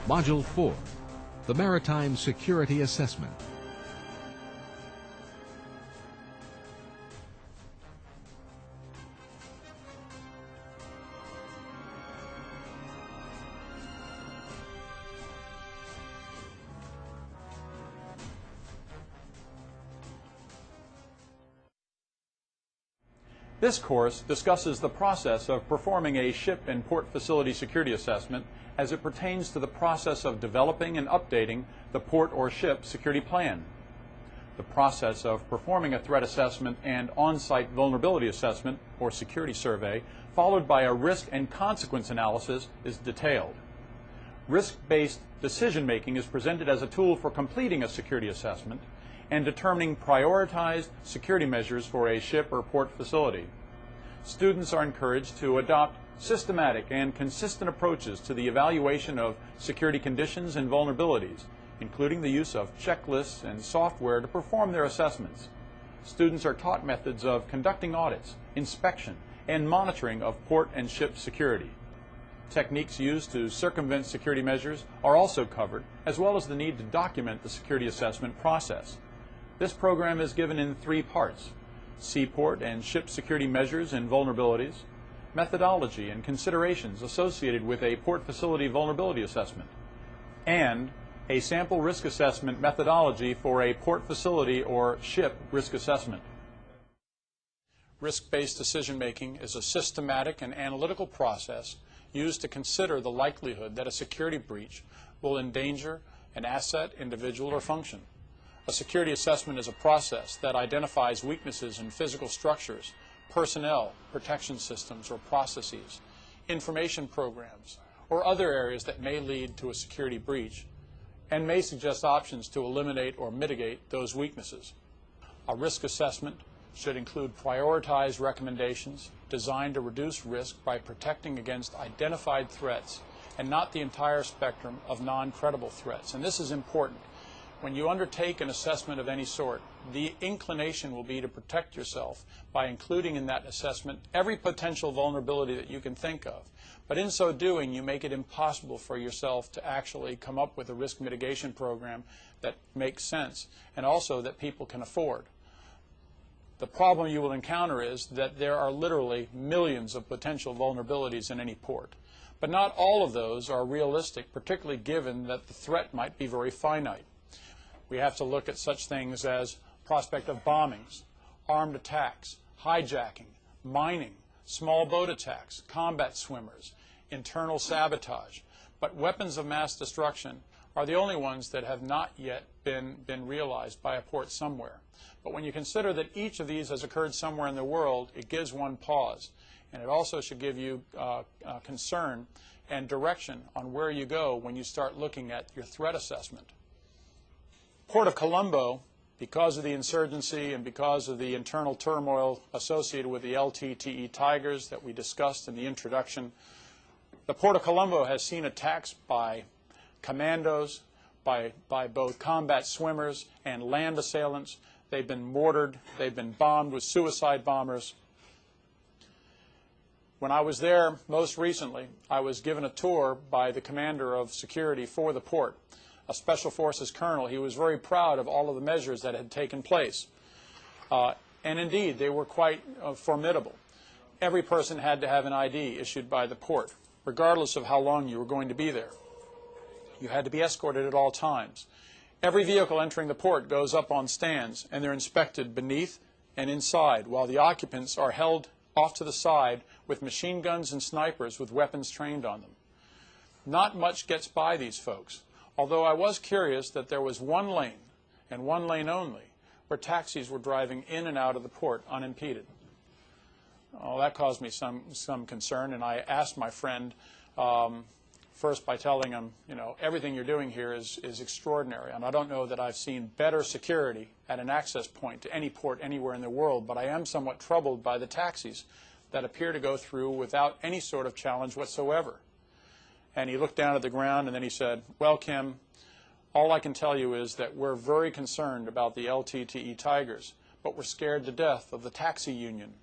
Module 4, the Maritime Security Assessment. This course discusses the process of performing a ship and port facility security assessment as it pertains to the process of developing and updating the port or ship security plan. The process of performing a threat assessment and on-site vulnerability assessment or security survey, followed by a risk and consequence analysis, is detailed. Risk-based decision-making is presented as a tool for completing a security assessment and determining prioritized security measures for a ship or port facility. Students are encouraged to adopt systematic and consistent approaches to the evaluation of security conditions and vulnerabilities, including the use of checklists and software to perform their assessments. Students are taught methods of conducting audits, inspection, and monitoring of port and ship security. Techniques used to circumvent security measures are also covered, as well as the need to document the security assessment process. This program is given in 3 parts: seaport and ship security measures and vulnerabilities, methodology and considerations associated with a port facility vulnerability assessment, and a sample risk assessment methodology for a port facility or ship risk assessment. Risk-based decision-making is a systematic and analytical process used to consider the likelihood that a security breach will endanger an asset, individual, or function. A security assessment is a process that identifies weaknesses in physical structures, personnel, protection systems, or processes, information programs, or other areas that may lead to a security breach, and may suggest options to eliminate or mitigate those weaknesses. A risk assessment should include prioritized recommendations designed to reduce risk by protecting against identified threats and not the entire spectrum of non-credible threats. And this is important. When you undertake an assessment of any sort, the inclination will be to protect yourself by including in that assessment every potential vulnerability that you can think of. But in so doing, you make it impossible for yourself to actually come up with a risk mitigation program that makes sense and also that people can afford. The problem you will encounter is that there are literally millions of potential vulnerabilities in any port. But not all of those are realistic, particularly given that the threat might be very finite. We have to look at such things as prospect of bombings, armed attacks, hijacking, mining, small boat attacks, combat swimmers, internal sabotage. But weapons of mass destruction are the only ones that have not yet been realized by a port somewhere. But when you consider that each of these has occurred somewhere in the world, it gives one pause. And it also should give you concern and direction on where you go when you start looking at your threat assessment. Port of Colombo, because of the insurgency and because of the internal turmoil associated with the LTTE Tigers that we discussed in the introduction, the Port of Colombo has seen attacks by commandos, by both combat swimmers and land assailants. They've been mortared, they've been bombed with suicide bombers. When I was there most recently, I was given a tour by the commander of security for the port, a Special Forces colonel. He was very proud of all of the measures that had taken place. And indeed, they were quite formidable. Every person had to have an ID issued by the port, regardless of how long you were going to be there. You had to be escorted at all times. Every vehicle entering the port goes up on stands, and they're inspected beneath and inside, while the occupants are held off to the side with machine guns and snipers with weapons trained on them. Not much gets by these folks. Although I was curious that there was one lane, and one lane only, where taxis were driving in and out of the port unimpeded. Oh, that caused me some concern, and I asked my friend first by telling him, you know, everything you're doing here is extraordinary, and I don't know that I've seen better security at an access point to any port anywhere in the world, but I am somewhat troubled by the taxis that appear to go through without any sort of challenge whatsoever. And he looked down at the ground and then he said, well, Kim, all I can tell you is that we're very concerned about the LTTE Tigers, but we're scared to death of the taxi union.